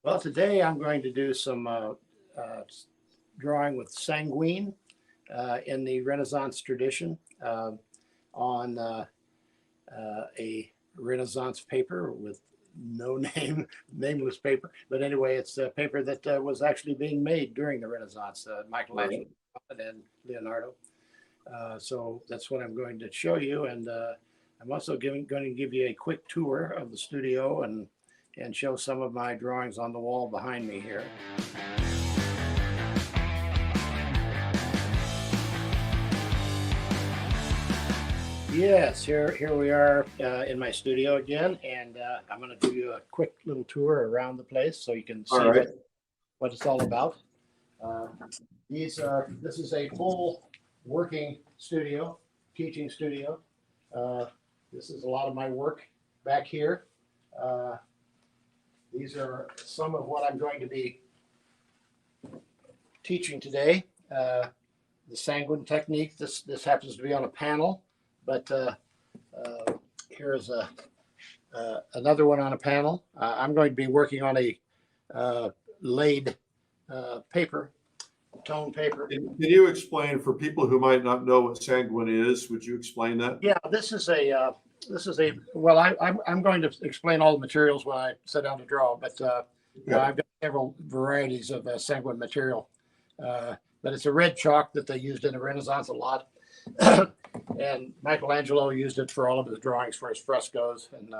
Well, today I'm going to do some drawing with Sanguine in the Renaissance tradition on a Renaissance paper with no name, nameless paper. But anyway, it's a paper that was actually being made during the Renaissance, Right. Michelangelo and Leonardo. So that's what I'm going to show you. And I'm also going to give you a quick tour of the studio and show some of my drawings on the wall behind me here. Yes, here we are in my studio again, and I'm going to give you a quick little tour around the place so you can All see right. what it's all about. Uh, this is a full working studio, teaching studio. Uh, this is a lot of my work back here. Uh, these are some of what I'm going to be teaching today. The Sanguine technique. This happens to be on a panel, but here's another one on a panel. I'm going to be working on a laid paper, tone paper. Can you explain for people who might not know what sanguine is? Would you explain that? Yeah, this is a well. I'm going to explain all the materials when I sit down to draw, but Okay. I've got several varieties of sanguine material. But it's a red chalk that they used in the Renaissance a lot, and Michelangelo used it for all of his drawings for his frescoes, and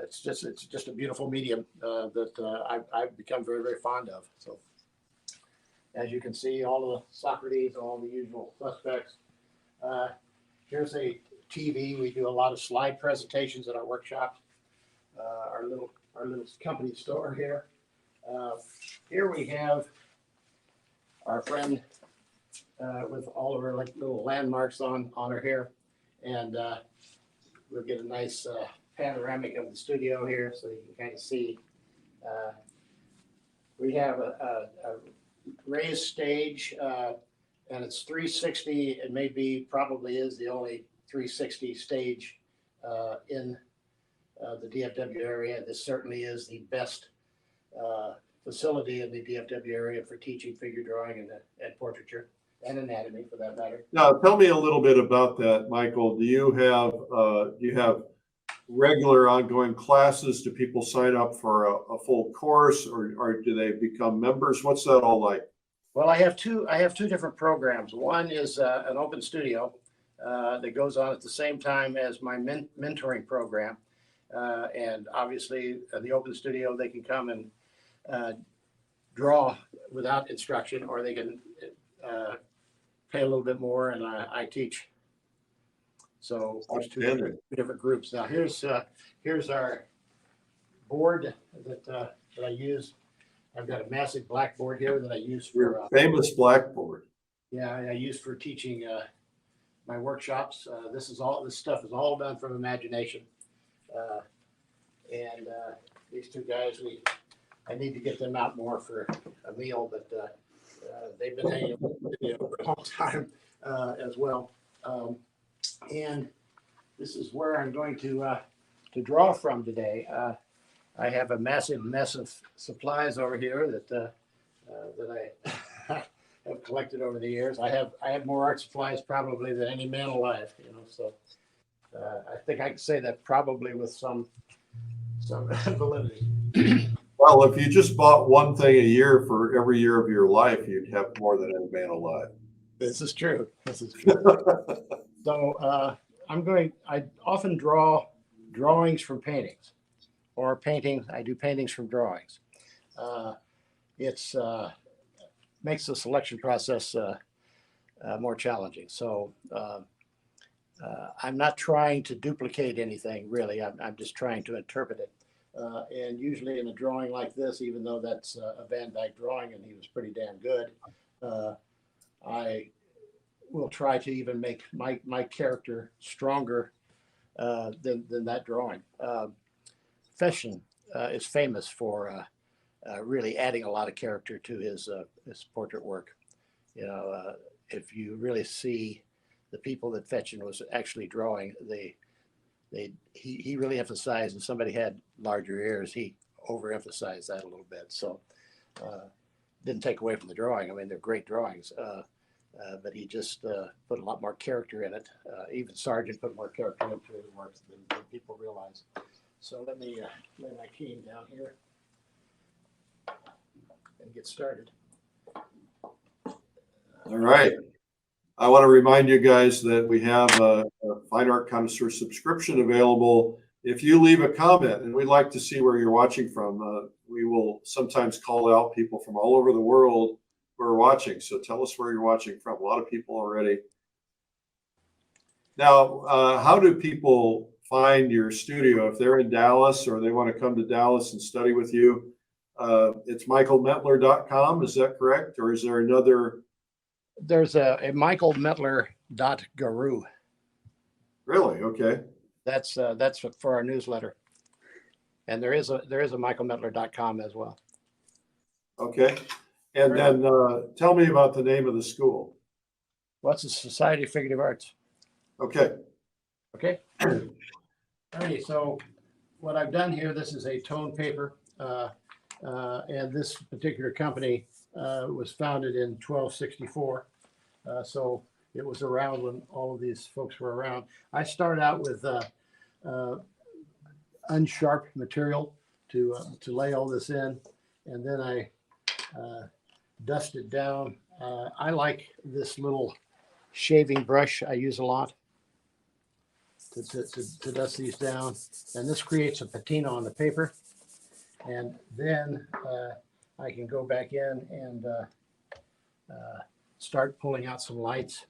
it's just a beautiful medium that I've become very fond of. So as you can see, all of the Socrates, all the usual suspects. Uh, Here's a TV. We do a lot of slide presentations at our workshop. Our little company store here. Here we have our friend with all of her like little landmarks on her hair, and we'll get a nice panoramic of the studio here, so you can kind of see. Uh, we have a raised stage, and it's 360. It probably is the only 360 stage in the DFW area. This certainly is the best facility in the DFW area for teaching figure drawing and portraiture and anatomy, for that matter. Now, tell me a little bit about that, Michael. Do you have regular ongoing classes? Do people sign up for a full course, or do they become members? What's that all like? Well, I have two different programs. One is an open studio that goes on at the same time as my mentoring program, and obviously the open studio they can come and draw without instruction, or they can pay a little bit more, and I teach. So there's two different groups. Now here's our board that I use. I've got a massive blackboard here that I use for Your famous blackboard. I use for teaching my workshops. This stuff is all done from imagination. Uh, and these two guys, I need to get them out more for a meal, but they've been hanging with me for a long time as well. And this is where I'm going to draw from today. I have a massive mess of supplies over here that I have collected over the years. I have more art supplies probably than any man alive, So I think I can say that probably with some validity. Well, if you just bought one thing a year for every year of your life, you'd have more than any man alive. This is true. So I often draw drawings from paintings, or I do paintings from drawings. It's makes the selection process more challenging. So I'm not trying to duplicate anything really. I'm just trying to interpret it. And usually in a drawing like this, even though that's a Van Dyke drawing and he was pretty damn good, I will try to even make my character stronger than that drawing. Fession is famous for really adding a lot of character to his portrait work. If you really see the people that Fetchin was actually drawing, he really emphasized, and somebody had larger ears. He overemphasize that a little bit. So didn't take away from the drawing. I mean, they're great drawings, but he just put a lot more character in it. Even Sargent put more character into his work than people realize. So let me lay my keying down here and get started. All right. I want to remind you guys that we have a Fine Art Connoisseur subscription available. If you leave a comment, and we'd like to see where you're watching from, we will sometimes call out people from all over the world who are watching. So tell us where you're watching from. A lot of people already. Now, how do people find your studio? If they're in Dallas or they want to come to Dallas and study with you, it's michaelmentler.com. Is that correct? Or is there another? There's a michaelmentler.guru. Really? Okay. That's for our newsletter. And there is a michaelmentler.com as well. Okay. And then tell me about the name of the school. What's the Society of Figurative Arts? Okay. Okay. All right. So what I've done here, this is a tone paper. And this particular company was founded in 1264. So it was around when all of these folks were around. I started out with unsharp material to lay all this in, and then I dust it down. I like this little shaving brush I use a lot to dust these down, and this creates a patina on the paper. And then I can go back in and start pulling out some lights.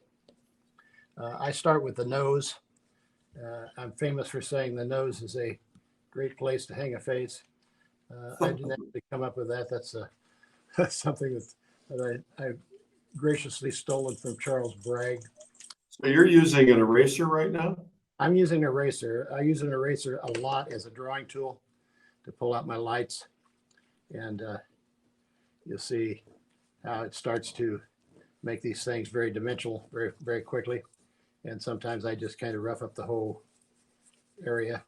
I start with the nose. I'm famous for saying the nose is a great place to hang a face. I didn't actually come up with that. That's something that I've graciously stolen from Charles Bragg. So you're using an eraser right now? I'm using an eraser. I use an eraser a lot as a drawing tool to pull out my lights. And you'll see how it starts to make these things very dimensional very, very quickly. And sometimes I just kind of rough up the whole area.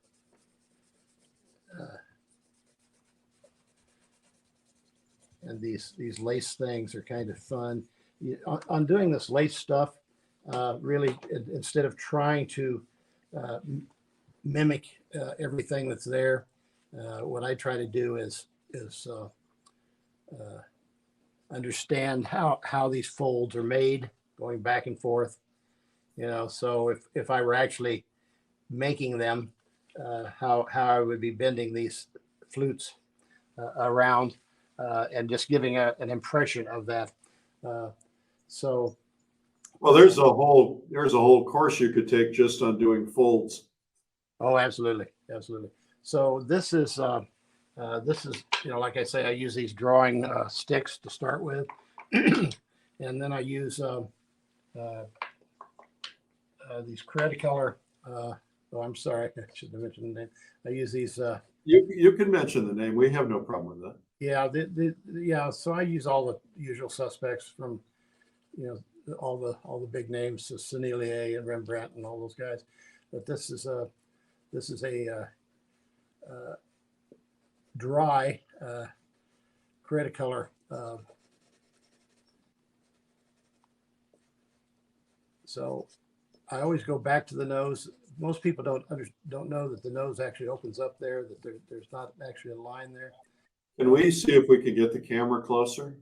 And these lace things are kind of fun. On doing this lace stuff, really, instead of trying to mimic everything that's there, what I try to do is understand how these folds are made, going back and forth. So if I were actually making them, how I would be bending these flutes around and just giving an impression of that. So. Well, there's a whole course you could take just on doing folds. Oh, absolutely, absolutely. So this is like I say, I use these drawing sticks to start with, and then I use these Cretacolor. Oh, I'm sorry, I shouldn't have mentioned the name. I use these. You can mention the name. We have no problem with that. Yeah, So I use all the usual suspects from, all the big names, so Sennelier and Rembrandt and all those guys. But this is a dry Cretacolor. So I always go back to the nose. Most people don't know that the nose actually opens up there, that there's not actually a line there. Can we see if we can get the camera closer?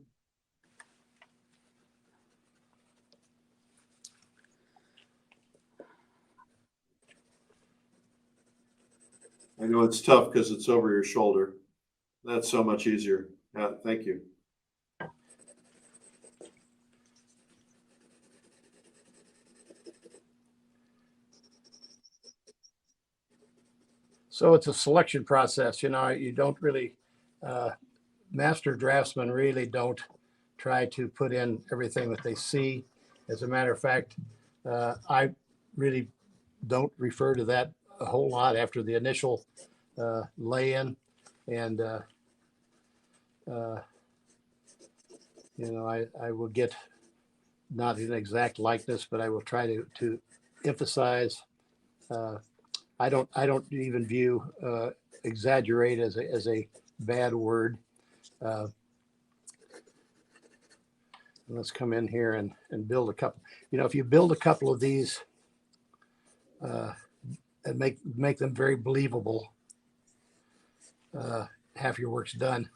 I know it's tough because it's over your shoulder. That's so much easier. Yeah, thank you. So it's a selection process. You don't really, master draftsmen really don't try to put in everything that they see. As a matter of fact, I really don't refer to that a whole lot after the initial lay-in. And, I will get not an exact likeness, but I will try to emphasize. I don't even view exaggerate as a bad word. Let's come in here and build a couple. You know, if you build a couple of these and make them very believable, half your work's done.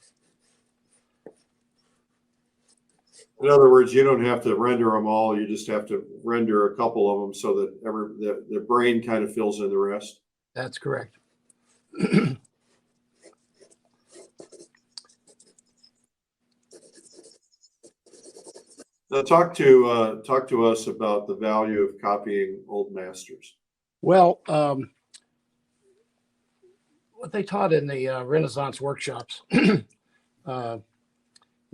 In other words, you don't have to render them all. You just have to render a couple of them so that the brain kind of fills in the rest. That's correct. Now, talk to us about the value of copying old masters. Well, what they taught in the Renaissance workshops, you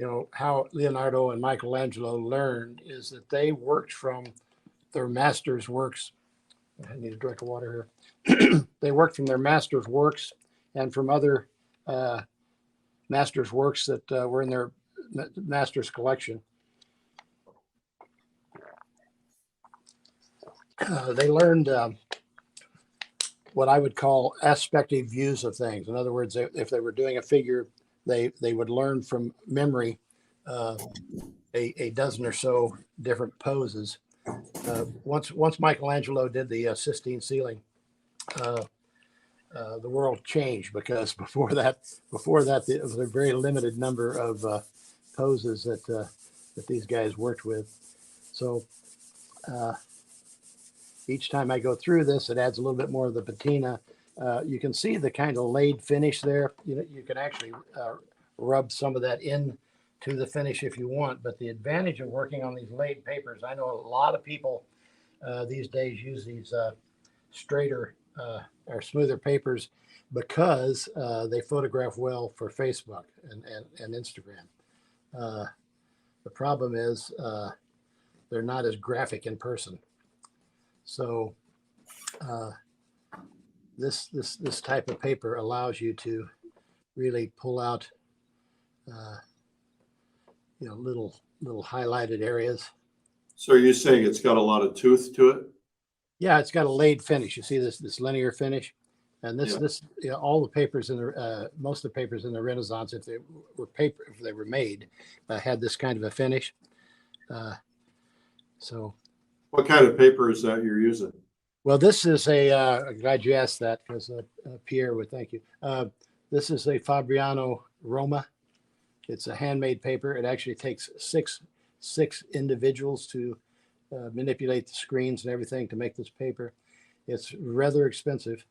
know, how Leonardo and Michelangelo learned is that they worked from their master's works. I need a drink of water here. They worked from their master's works and from other master's works that were in their master's collection. They learned what I would call aspective views of things. In other words, if they were doing a figure, they would learn from memory a dozen or so different poses. Once Michelangelo did the Sistine ceiling, the world changed, because before that, it was a very limited number of poses that these guys worked with. So each time I go through this, it adds a little bit more of the patina. You can see the kind of laid finish there. You can actually rub some of that in to the finish if you want. But the advantage of working on these laid papers, I know a lot of people these days use these straighter or smoother papers because they photograph well for Facebook and Instagram. The problem is they're not as graphic in person. So this type of paper allows you to really pull out little highlighted areas. So are you saying it's got a lot of tooth to it? Yeah, it's got a laid finish. You see this linear finish, and all the papers in the most of the papers in the Renaissance, if they were made, had this kind of a finish. So, what kind of paper is that you're using? Well, this is I'm glad you asked that, because Pierre would thank you. This is a Fabriano Roma. It's a handmade paper. It actually takes six individuals to manipulate the screens and everything to make this paper. It's rather expensive.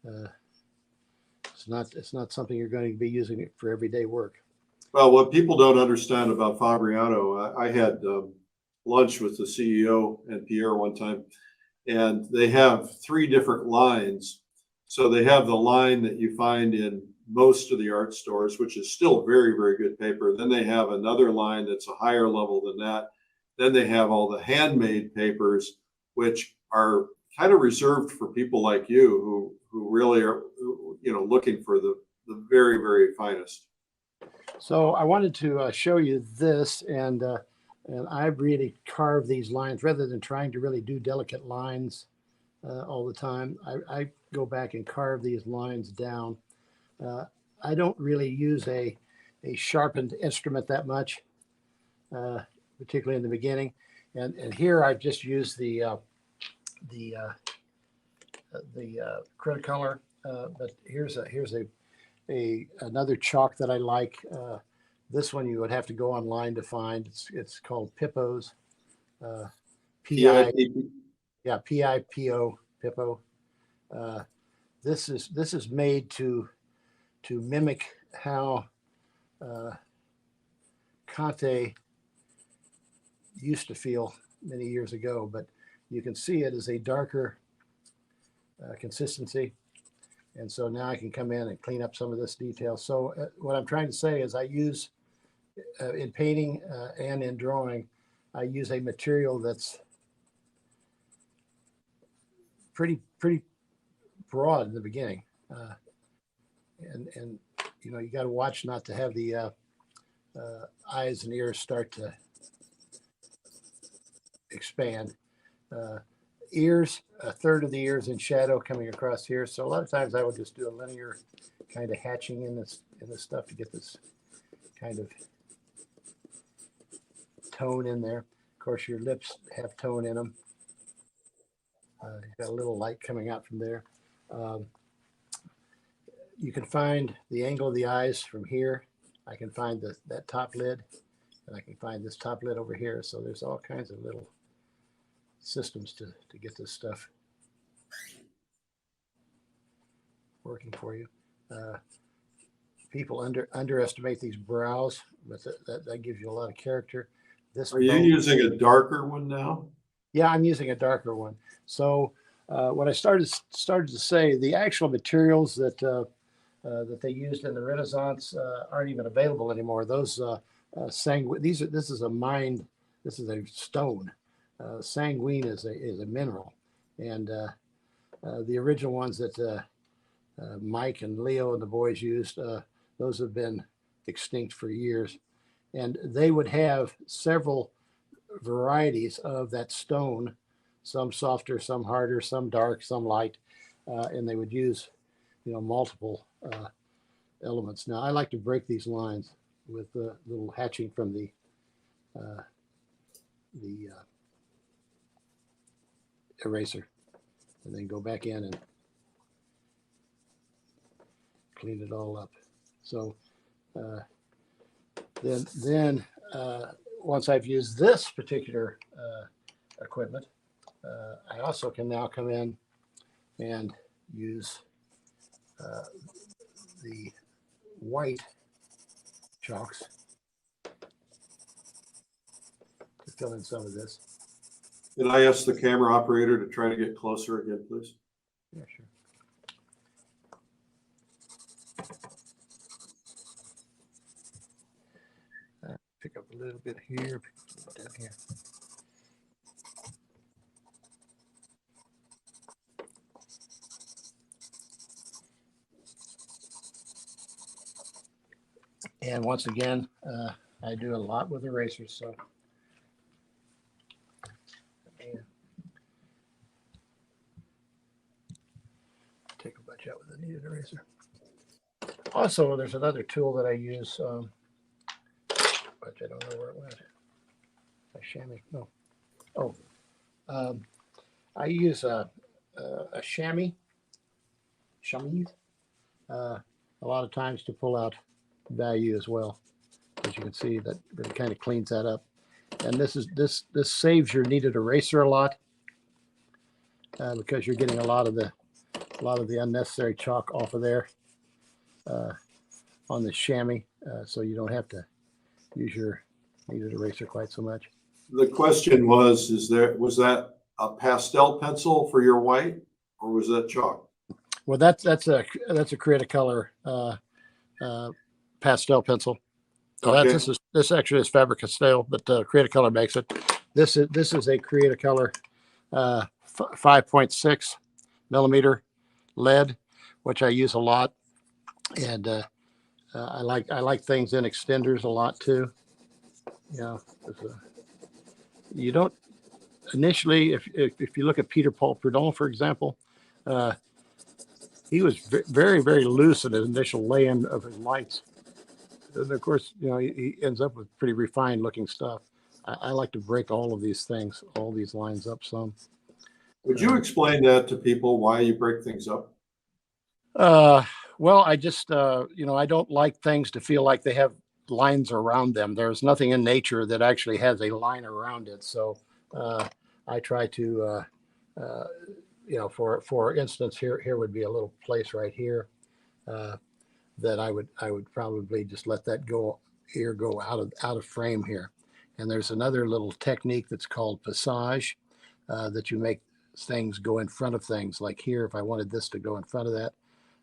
It's not something you're going to be using it for everyday work. Well, what people don't understand about Fabriano, I had lunch with the CEO and Pierre one time, and they have 3 different lines. So they have the line that you find in most of the art stores, which is still very, very good paper. Then they have another line that's a higher level than that. Then they have all the handmade papers, which are kind of reserved for people like you who really are, looking for the very, very finest. So I wanted to show you this, and I've really carved these lines rather than trying to really do delicate lines all the time. I go back and carve these lines down. I don't really use a sharpened instrument that much, particularly in the beginning. And here I've just used the Cretacolor, but here's another chalk that I like. This one you would have to go online to find. It's called Pippo's. P-I-P-O, Pippo. This is made to mimic how Conte used to feel many years ago, but you can see it as a darker consistency. And so now I can come in and clean up some of this detail. So what I'm trying to say is I use, in painting and in drawing, I use a material that's pretty broad in the beginning. And you got to watch not to have the eyes and ears start to expand. Ears, a third of the ears in shadow coming across here. So a lot of times I would just do a linear kind of hatching in in this stuff to get this kind of tone in there. Of course, your lips have tone in them. You've got a little light coming out from there. You can find the angle of the eyes from here. I can find that top lid, and I can find this top lid over here. So there's all kinds of little systems to get this stuff working for you. People underestimate these brows, but that gives you a lot of character. Are you using a darker one now? Yeah, I'm using a darker one. So when I started to say, the actual materials that they used in the Renaissance aren't even available anymore. Those sanguine. This is a stone. Sanguine is a mineral, and the original ones that Mike and Leo and the boys used, those have been extinct for years, and they would have several varieties of that stone, some softer, some harder, some dark, some light, and they would use, multiple elements. Now I like to break these lines with a little hatching from the eraser, and then go back in and clean it all up. So then once I've used this particular equipment, I also can now come in and use the white chalks to fill in some of this. Can I ask the camera operator to try to get closer again, please? Yeah, sure. Pick up a little bit here, pick up a little bit down here. And once again, I do a lot with erasers, so take a bunch out with a kneaded eraser. Also, there's another tool that I use, but I don't know where it went. A chamois, no. Oh, I use a chamois a lot of times to pull out value as well. As you can see, that really kind of cleans that up. And this saves your kneaded eraser a lot because you're getting a lot of the unnecessary chalk off of there on the chamois, so you don't have to use your kneaded eraser quite so much. The question was that a pastel pencil for your white, or was that chalk? Well, that's a Create-A-Color pastel pencil. So Okay. this actually is Faber-Castell, but Create-A-Color makes it. This is a Create-A-Color 5.6 millimeter lead, which I use a lot, and I like things in extenders a lot too. You don't initially, if you look at Peter Paul Prudhomme, for example, he was very, very loose in his initial laying of his lights. And of course, he ends up with pretty refined looking stuff. I like to break all of these things, all these lines up some. Would you explain that to people, why you break things up? Well, I just, I don't like things to feel like they have lines around them. There's nothing in nature that actually has a line around it. So I try to, for instance, here would be a little place right here that I would probably just let that go out of frame here. And there's another little technique that's called passage that you make things go in front of things. Like here, if I wanted this to go in front of that,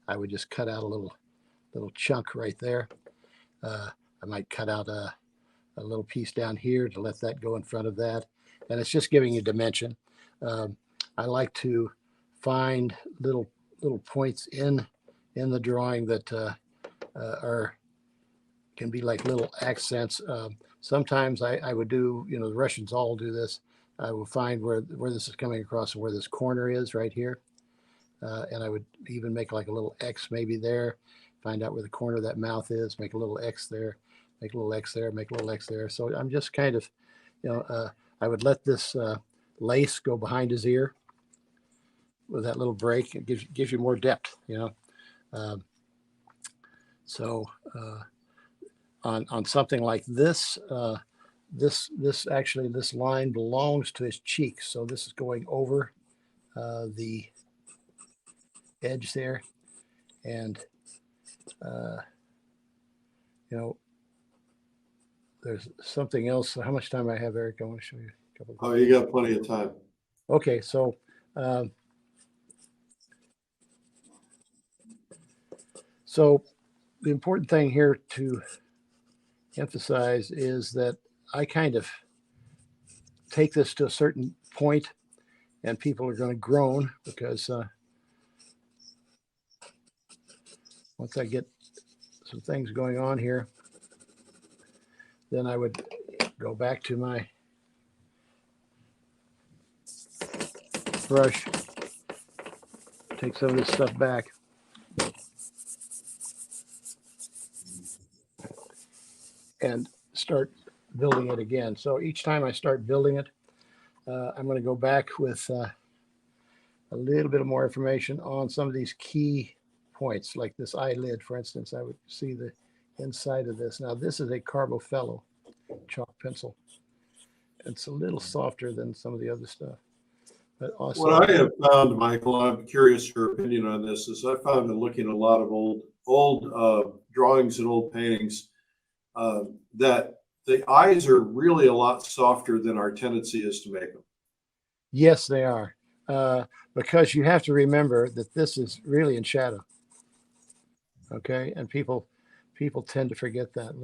I would just cut out a little chunk right there. I might cut out a little piece down here to let that go in front of that. And it's just giving you dimension. I like to find little points in the drawing that can be like little accents. Sometimes I would do, the Russians all do this. I will find where this is coming across and where this corner is right here. And I would even make like a little X maybe there. find out where the corner of that mouth is, make a little X there, make a little X there, make a little X there. So I'm just kind of, I would let this lace go behind his ear with that little break. It gives you more depth, Um, so on something like this, this line belongs to his cheek. So this is going over the edge there, and there's something else. How much time I have, Eric? I want to show you a couple. Oh, you got plenty of time. Okay, so the important thing here to emphasize is that I kind of take this to a certain point, and people are going to groan because once I get some things going on here, then I would go back to my brush, take some of this stuff back, and start building it again. So each time I start building it, I'm going to go back with a little bit of more information on some of these key points, like this eyelid, for instance. I would see the inside of this. Now, this is a Carbofellow chalk pencil. It's a little softer than some of the other stuff. But also, what I have found, Michael, I'm curious your opinion on this, is I found in looking at a lot of old drawings and old paintings that the eyes are really a lot softer than our tendency is to make them. yes, they are. Because you have to remember that this is really in shadow. Okay, and people tend to forget that.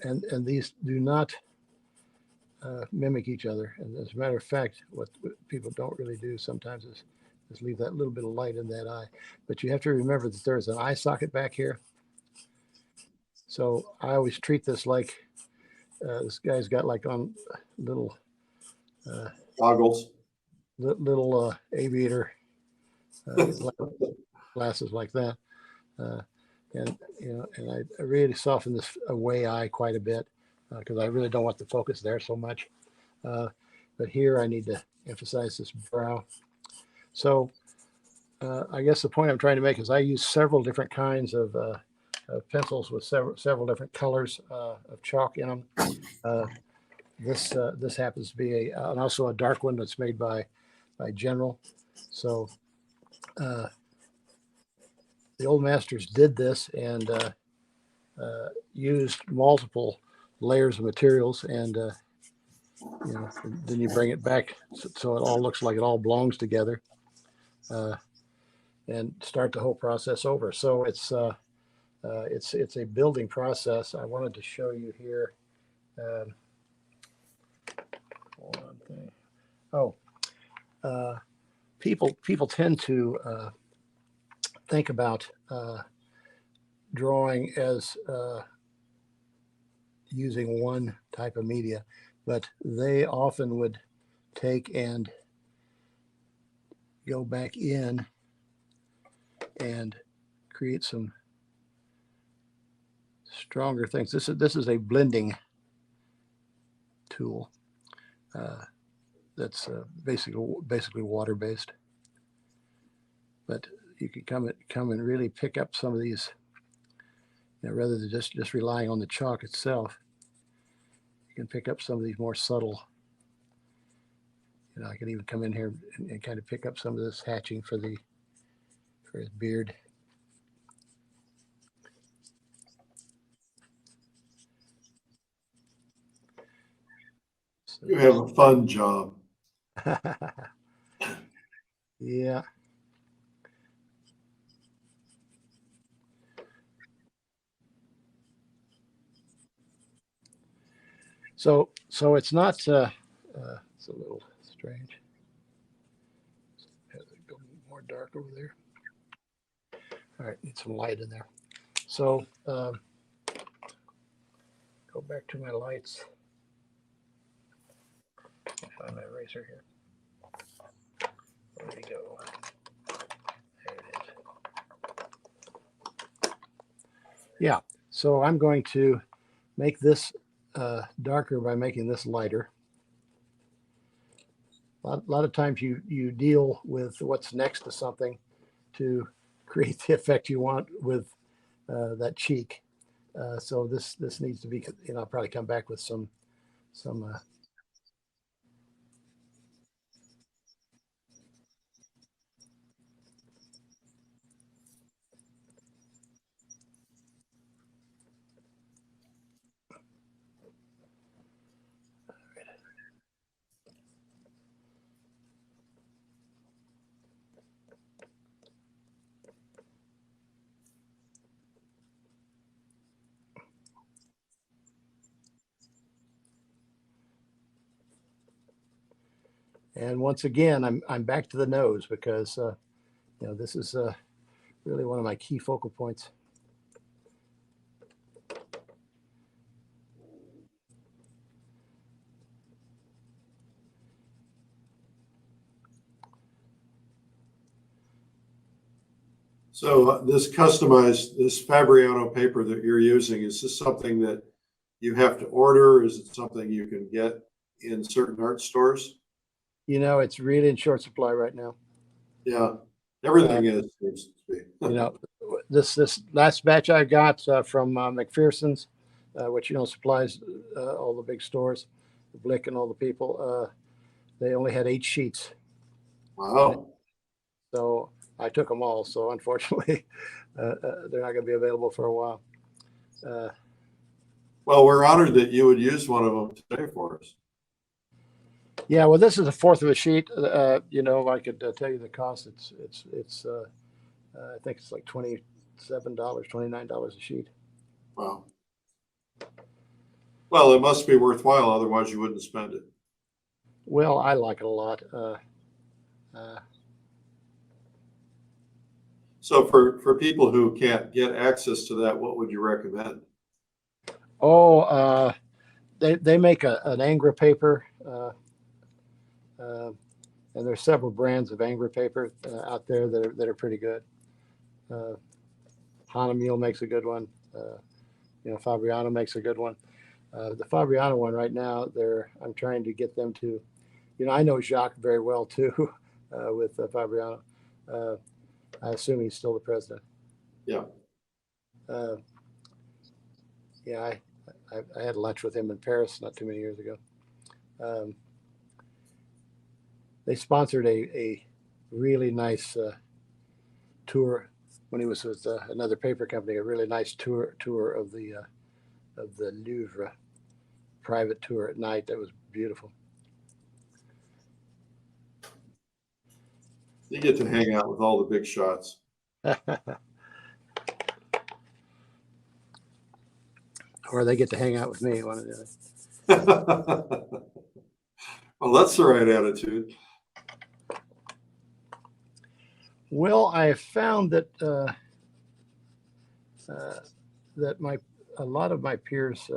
And these do not mimic each other. And as a matter of fact, what people don't really do sometimes is leave that little bit of light in that eye. But you have to remember that there's an eye socket back here. So I always treat this like this guy's got like on little Goggles. little aviator glasses like that. And I really soften this away eye quite a bit because I really don't want the focus there so much. But here I need to emphasize this brow. So I guess the point I'm trying to make is I use several different kinds of pencils with several different colors of chalk in them. This happens to be and also a dark one that's made by General. So the old masters did this and used multiple layers of materials, and then you bring it back so it all looks like it all belongs together, and start the whole process over. So it's a building process. I wanted to show you here. One thing. Oh, people tend to think about drawing as using one type of media, but they often would take and go back in and create some stronger things. This is a blending tool that's basically water based, but you can come and really pick up some of these, rather than just relying on the chalk itself. You can pick up some of these more subtle. I can even come in here and kind of pick up some of this hatching for his beard. You have a fun job. Yeah. So it's not. It's a little strange. Has it go more dark over there? All right, need some light in there. So go back to my lights. I'll find my eraser here. There we go. There it is. Yeah, so I'm going to make this darker by making this lighter. A lot of times you deal with what's next to something to create the effect you want with that cheek. So this needs to be, I'll probably come back with some and once again, I'm back to the nose because this is really one of my key focal points. So this Fabriano paper that you're using, is this something that you have to order? Is it something you can get in certain art stores? It's really in short supply right now. Yeah, everything seems to be. This last batch I got from McPherson's, which supplies all the big stores, the Blick and all the people. They only had 8 sheets, Wow. so I took them all. So unfortunately, they're not going to be available for a while. Well, we're honored that you would use one of them today for us. Yeah, well, this is a fourth of a sheet. I could tell you the cost. It's I think it's like $27, $29 a sheet. Wow. Well, it must be worthwhile, otherwise you wouldn't spend it. Well, I like it a lot. So for people who can't get access to that, what would you recommend? They make an Angra paper, and there's several brands of Angra paper out there that are pretty good. Hanemule makes a good one. Fabriano makes a good one. The Fabriano one right now, I'm trying to get them to, I know Jacques very well too, with Fabriano. I assume he's still the president. Yeah. Yeah, I had lunch with him in Paris not too many years ago. They sponsored a really nice tour when he was with another paper company. A really nice tour of the Louvre, private tour at night. That was beautiful. You get to hang out with all the big shots. Or they get to hang out with me, one or the other. Well, that's the right attitude. Well, I have found that a lot of my peers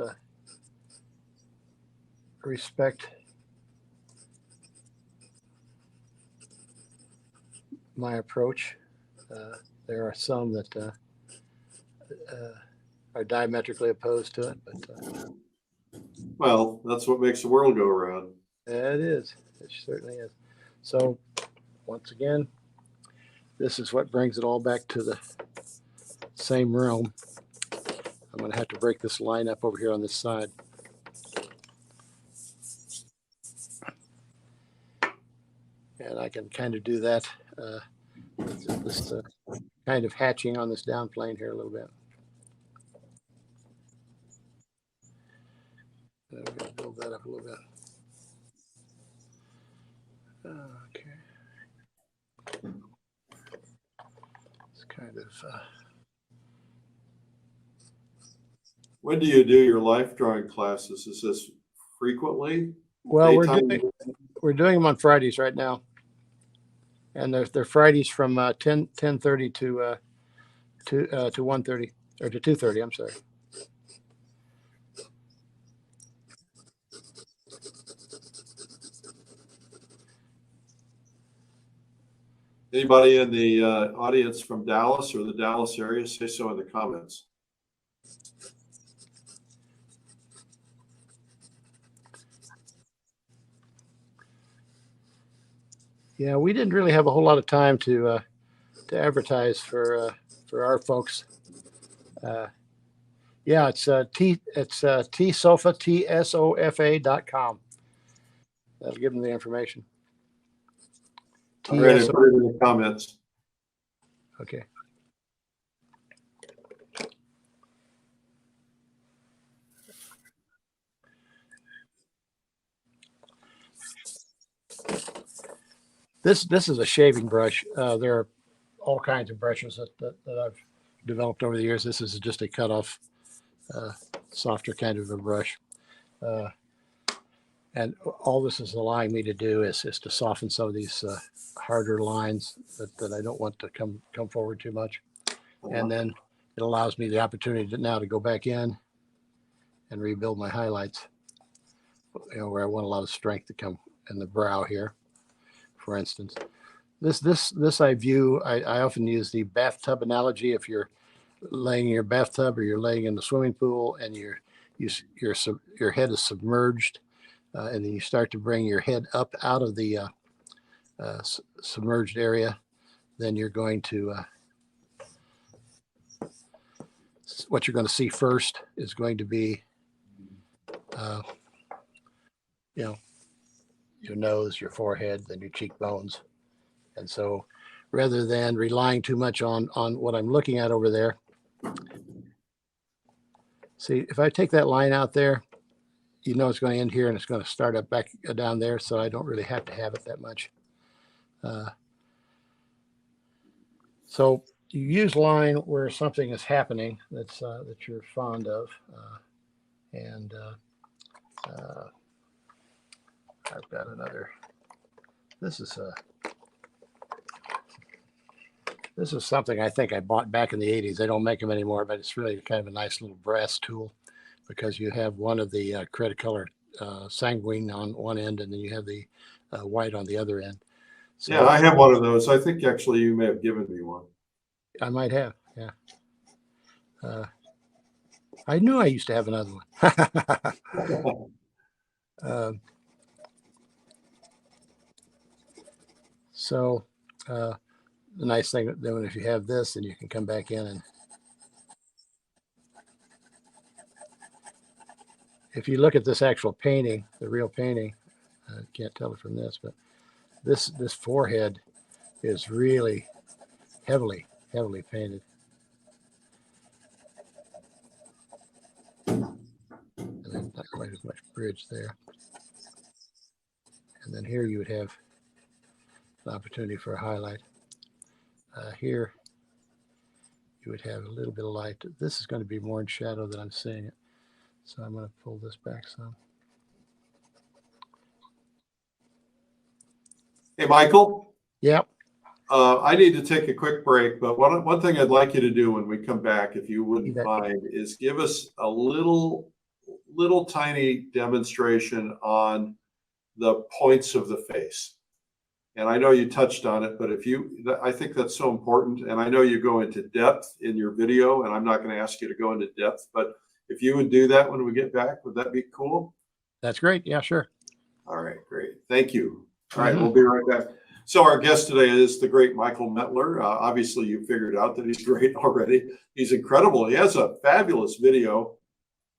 respect my approach. There are some that are diametrically opposed to it, but well, that's what makes the world go around. it is. It certainly is. So, once again, this is what brings it all back to the same realm. I'm going to have to break this line up over here on this side. And I can kind of do that this kind of hatching on this down plane here a little bit. We're going to build that up a little bit. Okay. It's kind of. When do you do your life drawing classes? Is this frequently? Well, we're doing them on Fridays right now, and they're Fridays from 10:30 to 1:30 or to 2:30. I'm sorry. Anybody in the audience from Dallas or the Dallas area, say so in the comments. Yeah, we didn't really have a whole lot of time to advertise for our folks. Uh, yeah, it's tsofa tsofa.com. That'll give them the information. All right, I TSO. put it in the comments. Okay. This is a shaving brush. There are all kinds of brushes that I've developed over the years. This is just a cutoff, softer kind of a brush. Uh, and all this is allowing me to do is to soften some of these harder lines that I don't want to come forward too much. And then it allows me the opportunity now to go back in and rebuild my highlights, where I want a lot of strength to come in the brow here, for instance. This I view, I often use the bathtub analogy. If you're laying in your bathtub or you're laying in the swimming pool and your head is submerged, and then you start to bring your head up out of the submerged area, then you're going to what you're going to see first is going to be your nose, your forehead, then your cheekbones. And so rather than relying too much on what I'm looking at over there, see, if I take that line out there, it's going to end here and it's going to start up back down there. So I don't really have to have it that much. So you use line where something is happening that you're fond of. And I've got another, this is something I think I bought back in the 80s. They don't make them anymore, but it's really kind of a nice little brass tool, because you have one of the Cretacolor Sanguine on one end, and then you have the white on the other end. So, yeah, I have one of those. I think actually you may have given me one. I might have, yeah. I knew I used to have another one. The nice thing, then if you have this, then you can come back in, and if you look at this actual painting, the real painting, I can't tell it from this, but this forehead is really heavily painted. And then not quite as much bridge there. And then here you would have an opportunity for a highlight. Here you would have a little bit of light. This is going to be more in shadow than I'm seeing it. So I'm going to pull this back some. Hey, Michael. Yep. I need to take a quick break, but one thing I'd like you to do when we come back, if you wouldn't mind, is give us a little tiny demonstration on the points of the face. And I know you touched on it, but I think that's so important. And I know you go into depth in your video, and I'm not going to ask you to go into depth, but if you would do that when we get back, would that be cool? That's great. Yeah, sure. All right, great. Thank you. All right, we'll be right back. So our guest today is the great Michael Mentler. Obviously, you figured out that he's great already. He's incredible. He has a fabulous video.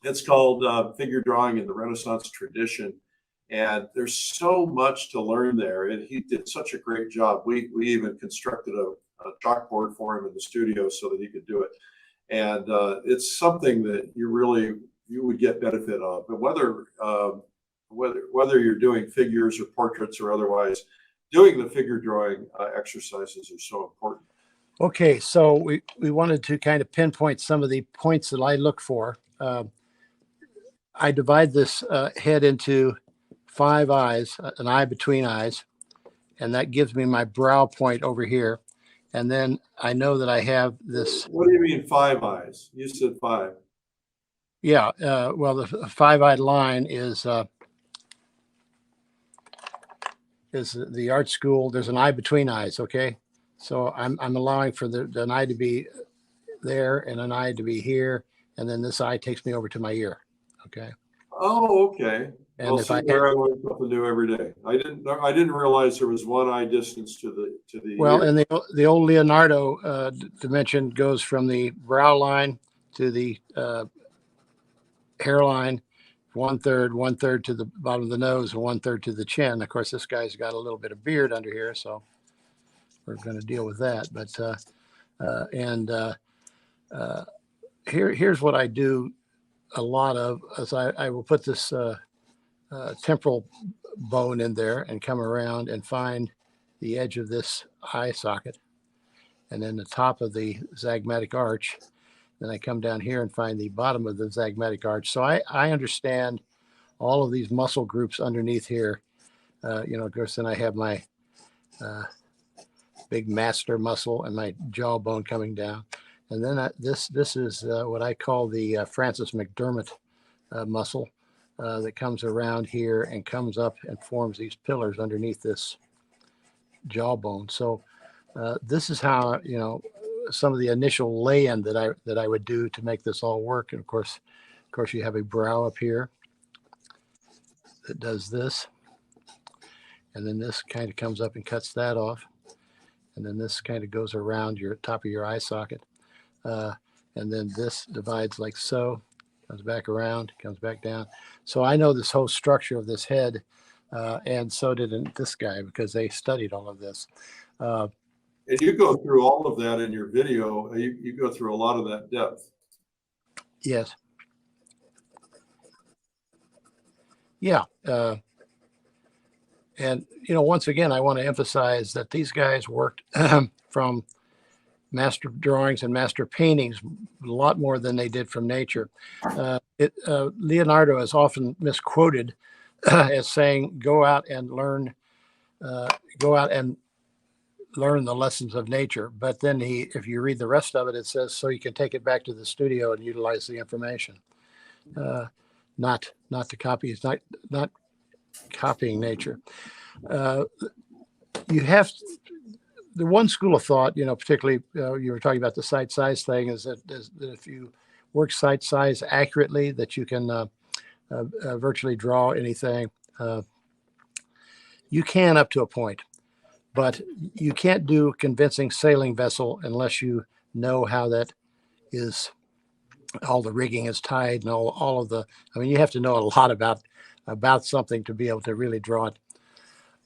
It's called Figure Drawing in the Renaissance Tradition. And there's so much to learn there. And he did such a great job. We even constructed a chalkboard for him in the studio so that he could do it. And it's something that you would get benefit of. But whether you're doing figures or portraits or otherwise, doing the figure drawing exercises are so important. Okay, so we wanted to kind of pinpoint some of the points that I look for. I divide this head into 5 eyes, an eye between eyes, and that gives me my brow point over here. And then I know that I have this. What do you mean 5 eyes? You said 5. Yeah, well, the 5-eyed line is the art school. There's an eye between eyes. Okay, so I'm allowing for an eye to be there and an eye to be here, and then this eye takes me over to my ear. Okay. Oh, okay. And Well, if see, I had, there I learn something new every day. I didn't realize there was one eye distance to the well, ear. and the old Leonardo dimension goes from the brow line to the hairline, one third to the bottom of the nose, and one third to the chin. Of course, this guy's got a little bit of beard under here, so we're going to deal with that. But and here's what I do a lot of: is I will put this temporal bone in there and come around and find the edge of this eye socket, and then the top of the zygmatic arch. Then I come down here and find the bottom of the zygmatic arch. So I understand all of these muscle groups underneath here. Of course, then I have my big master muscle and my jawbone coming down. And then this is what I call the Francis McDermott muscle that comes around here and comes up and forms these pillars underneath this jawbone. So this is how, some of the initial lay-in that I would do to make this all work. And of course, you have a brow up here that does this, and then this kind of comes up and cuts that off, and then this kind of goes around your top of your eye socket, and then this divides like so, comes back around, comes back down. So I know this whole structure of this head, and so did this guy, because they studied all of this. And you go through all of that in your video. You go through a lot of that depth. Yes. Yeah. And, once again, I want to emphasize that these guys worked from master drawings and master paintings a lot more than they did from nature. Leonardo is often misquoted as saying, go out and learn the lessons of nature. But then if you read the rest of it, it says, so you can take it back to the studio and utilize the information. Not to copy. It's not copying nature. You have the one school of thought, particularly you were talking about the sight size thing, is that if you work sight size accurately, that you can virtually draw anything. You can up to a point, but you can't do convincing sailing vessel unless you know how that is. All the rigging is tied, and all of the. I mean, you have to know a lot about something to be able to really draw it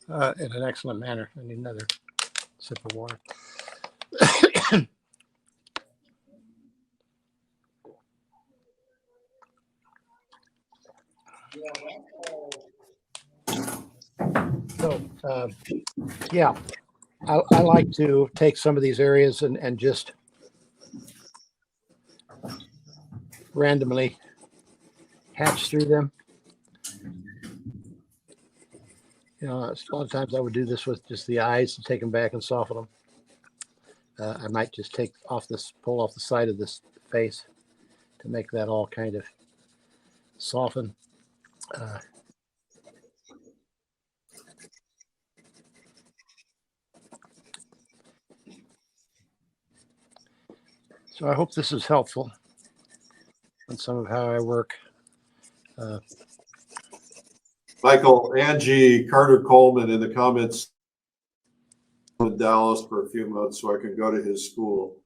in an excellent manner. I need another sip of water. So, yeah, I like to take some of these areas and just randomly hatch through them. A lot of times I would do this with just the eyes and take them back and soften them. I might just pull off the side of this face to make that all kind of soften. So I hope this is helpful on some of how I work. Michael, Angie Carter Coleman in the comments in Dallas for a few months so I can go to his school.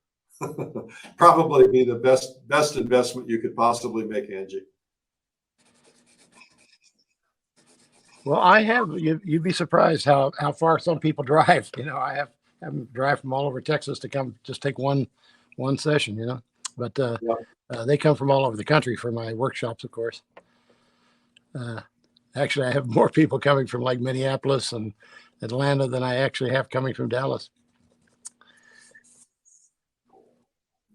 Probably be the best investment you could possibly make, Angie. Well, I have. You'd be surprised how far some people drive. I have them drive from all over Texas to come just take one session. But they come from all over the country for my workshops, of course. Actually, I have more people coming from like Minneapolis and Atlanta than I actually have coming from Dallas.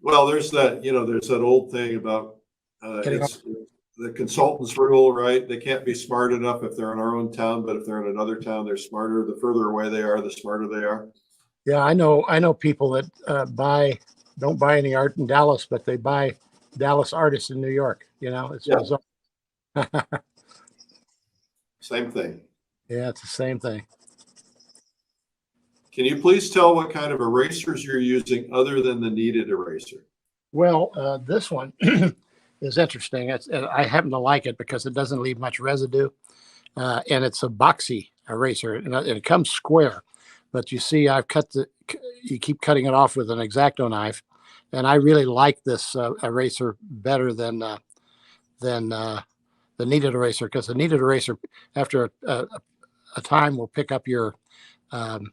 Well, there's that old thing about it's the consultant's rule, right? They can't be smart enough if they're in our own town, but if they're in another town, they're smarter. The further away they are, the smarter they are. Yeah, I know people that don't buy any art in Dallas, but they buy Dallas artists in New York. It's bizarre. Same thing. Yeah, it's the same thing. Can you please tell what kind of erasers you're using other than the kneaded eraser? Well, this one is interesting. I happen to like it because it doesn't leave much residue, and it's a boxy eraser, and it comes square. But you see, you keep cutting it off with an X-Acto knife, and I really like this eraser better than the kneaded eraser, because the kneaded eraser, after a time, will pick up your, um,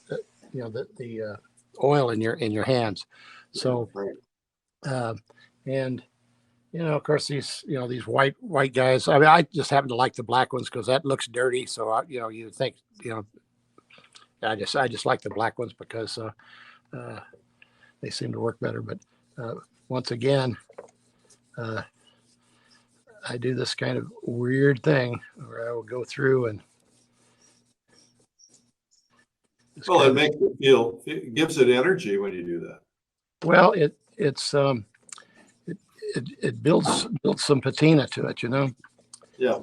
the oil in your hands. So, Right. and of course, these white guys. I mean, I just happen to like the black ones because that looks dirty. So you think, I just like the black ones because they seem to work better. But once again, I do this kind of weird thing where I will go through and Well, it makes it gives it energy when you do that. well, it builds some patina to it, Yeah.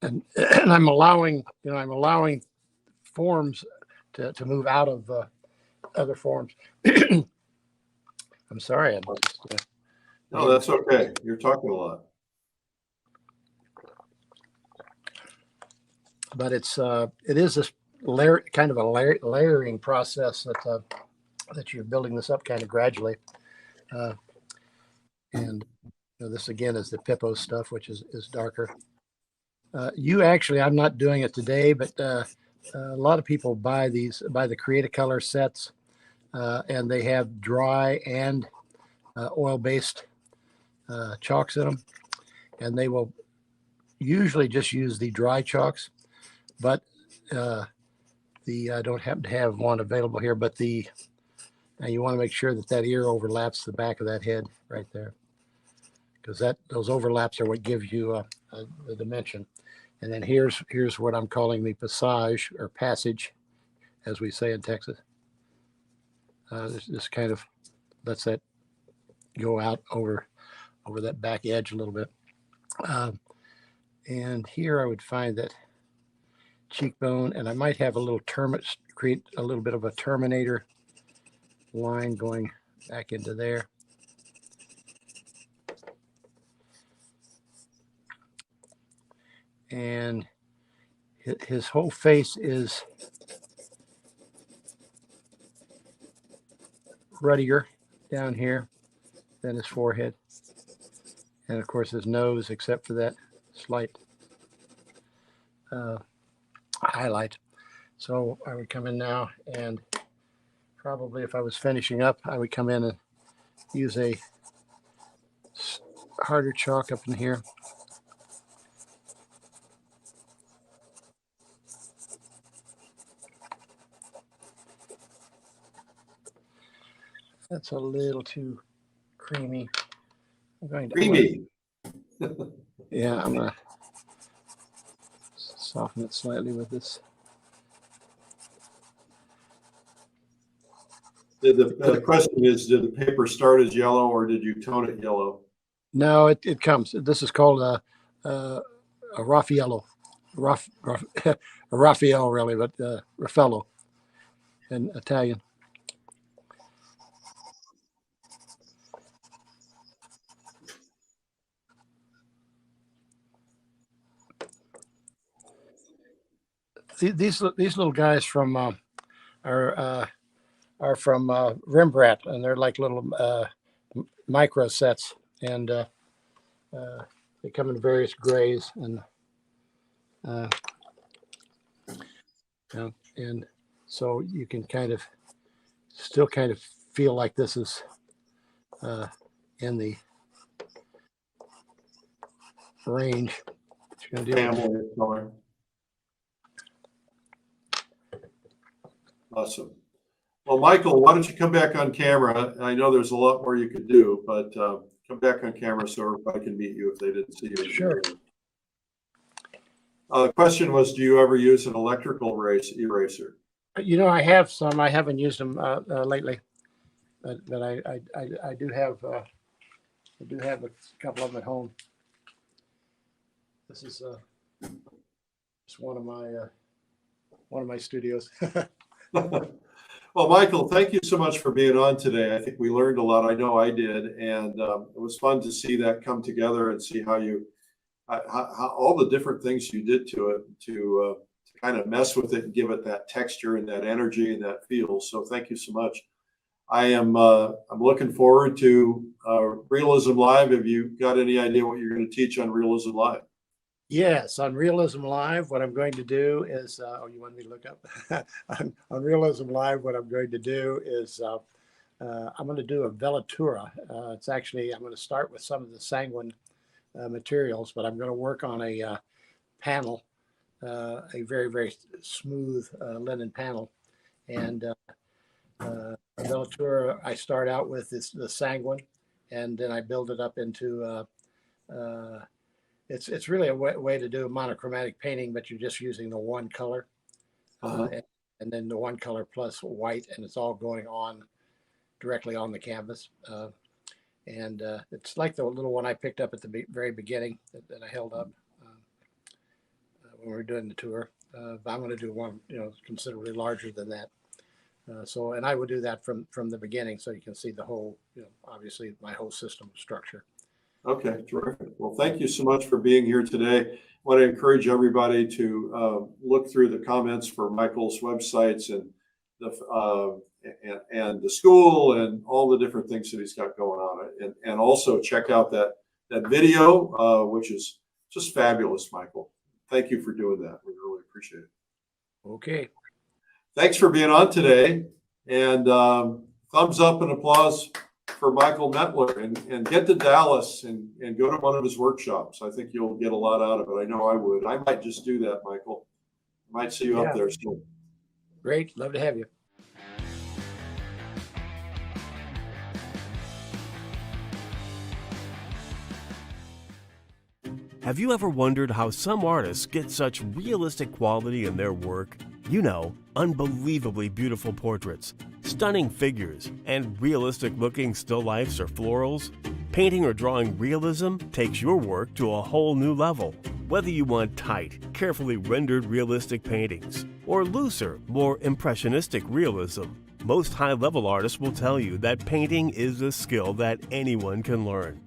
and I'm allowing forms to move out of other forms. I'm sorry. No, that's okay. You're talking a lot. But it is this kind of a layering process that you're building this up kind of gradually. And this again is the Pippo stuff, which is darker. I'm not doing it today, but a lot of people buy the Create-A-Color sets, and they have dry and oil-based chalks in them, and they will usually just use the dry chalks, but I don't happen to have one available here, but now you want to make sure that ear overlaps the back of that head right there, because those overlaps are what gives you the dimension. And then here's what I'm calling the passage, or passage, as we say in Texas. This kind of lets that go out over that back edge a little bit. And here I would find that cheekbone, and I might have create a little bit of a Terminator line going back into there. And his whole face is ruddier down here than his forehead, and of course his nose, except for that slight highlight. So I would come in now, and probably if I was finishing up, I would come in and use a harder chalk up in here. That's a little too creamy. I'm going to Creamy. Yeah, I'm gonna soften it slightly with this. The question is, did the paper start as yellow or did you tone it yellow? No, it comes. This is called a Raffaello, a Raphael really, but Raffaello in Italian. These little guys are from Rembrandt, and they're like little micro sets, and they come in various grays, and and so you can still kind of feel like this is in the range. What you're gonna do? Family color. Awesome. Well, Michael, why don't you come back on camera? I know there's a lot more you could do, but come back on camera so everybody can meet you if they didn't see you. Sure. The question was, do you ever use an electrical eraser? I have some. I haven't used them lately, but I do have a couple of them at home. This is just one of my studios. Well, Michael, thank you so much for being on today. I think we learned a lot. I know I did, and it was fun to see that come together and see how you, how all the different things you did to it to kind of mess with it and give it that texture and that energy and that feel. So thank you so much. I'm looking forward to Realism Live. Have you got any idea what you're going to teach on Realism Live? Yes, on Realism Live, what I'm going to do is, oh, you want me to look up? on Realism Live, what I'm going to do is I'm going to do a velatura. It's actually, I'm going to start with some of the Sanguine materials, but I'm going to work on a panel, a very, very smooth linen panel. And a velatura, I start out with the Sanguine, and then I build it up into it's really a way to do a monochromatic painting, but you're just using the one color, and then the one color plus white, and it's all going on directly on the canvas. And it's like the little one I picked up at the very beginning that I held up when we were doing the tour. But I'm going to do one, considerably larger than that. And I would do that from the beginning, so you can see the whole, obviously my whole system structure. Okay, terrific. Well, thank you so much for being here today. I want to encourage everybody to look through the comments for Michael's websites and the school and all the different things that he's got going on, and also check out that video, which is just fabulous, Michael. Thank you for doing that. We really appreciate it. Okay. Thanks for being on today, and thumbs up and applause for Michael Mentler, and get to Dallas and go to one of his workshops. I think you'll get a lot out of it. I know I would. I might just do that, Michael. Might see you up there soon. Great. Love to have you. Have you ever wondered how some artists get such realistic quality in their work? Unbelievably beautiful portraits, stunning figures, and realistic-looking still lifes or florals? Painting or drawing realism takes your work to a whole new level. Whether you want tight, carefully rendered realistic paintings, or looser, more impressionistic realism, most high-level artists will tell you that painting is a skill that anyone can learn.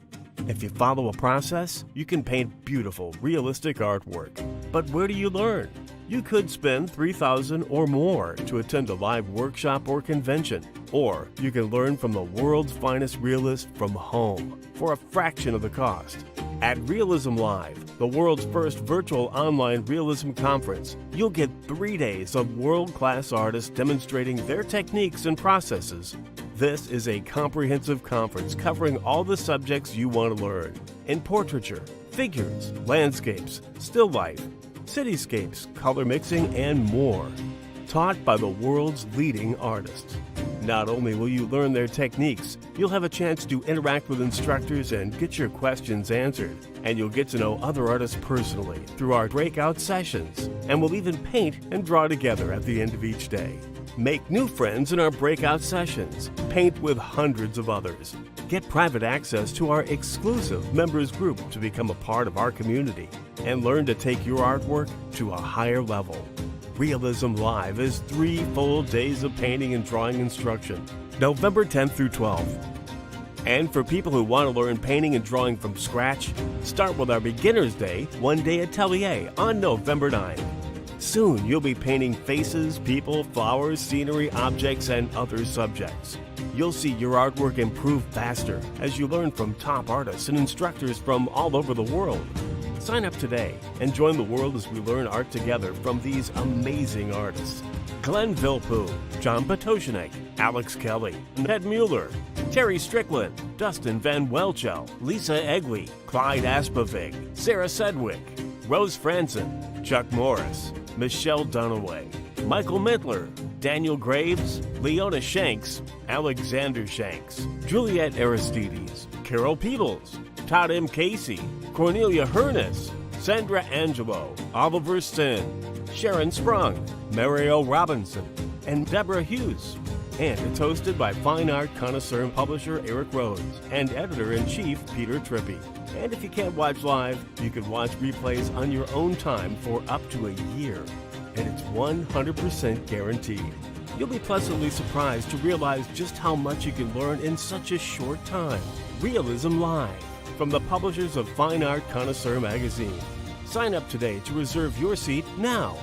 If you follow a process, you can paint beautiful, realistic artwork. But where do you learn? You could spend $3,000 or more to attend a live workshop or convention, or you can learn from the world's finest realists from home for a fraction of the cost. At Realism Live, the world's first virtual online realism conference, you'll get 3 days of world-class artists demonstrating their techniques and processes. This is a comprehensive conference covering all the subjects you want to learn in portraiture, figures, landscapes, still life, cityscapes, color mixing, and more. Taught by the world's leading artists. Not only will you learn their techniques, you'll have a chance to interact with instructors and get your questions answered. And you'll get to know other artists personally through our breakout sessions. And we'll even paint and draw together at the end of each day. Make new friends in our breakout sessions. Paint with hundreds of others. Get private access to our exclusive members group to become a part of our community. And learn to take your artwork to a higher level. Realism Live is 3 full days of painting and drawing instruction, November 10th through 12th. And for people who want to learn painting and drawing from scratch, start with our Beginner's Day 1-day atelier on November 9th. Soon you'll be painting faces, people, flowers, scenery, objects, and other subjects. You'll see your artwork improve faster as you learn from top artists and instructors from all over the world. Sign up today and join the world as we learn art together from these amazing artists. Glenn Villepeu, John Potoshanek, Alex Kelly, Ned Mueller, Terry Strickland, Dustin Van Welchel, Lisa Egley, Clyde Aspavig, Sarah Sedgwick, Rose Franson, Chuck Morris, Michelle Dunaway, Michael Mentler, Daniel Graves, Leona Shanks, Alexander Shanks, Juliet Aristides, Carol Peebles, Todd M. Casey, Cornelia Hernes, Sandra Angelo, Oliver Sin, Sharon Sprung, Mario Robinson, and Deborah Hughes. And it's hosted by fine art connoisseur and publisher Eric Rhodes and editor-in-chief Peter Trippi. And if you can't watch live, you can watch replays on your own time for up to a year. And it's 100% guaranteed. You'll be pleasantly surprised to realize just how much you can learn in such a short time. Realism Live, from the publishers of Fine Art Connoisseur magazine. Sign up today to reserve your seat now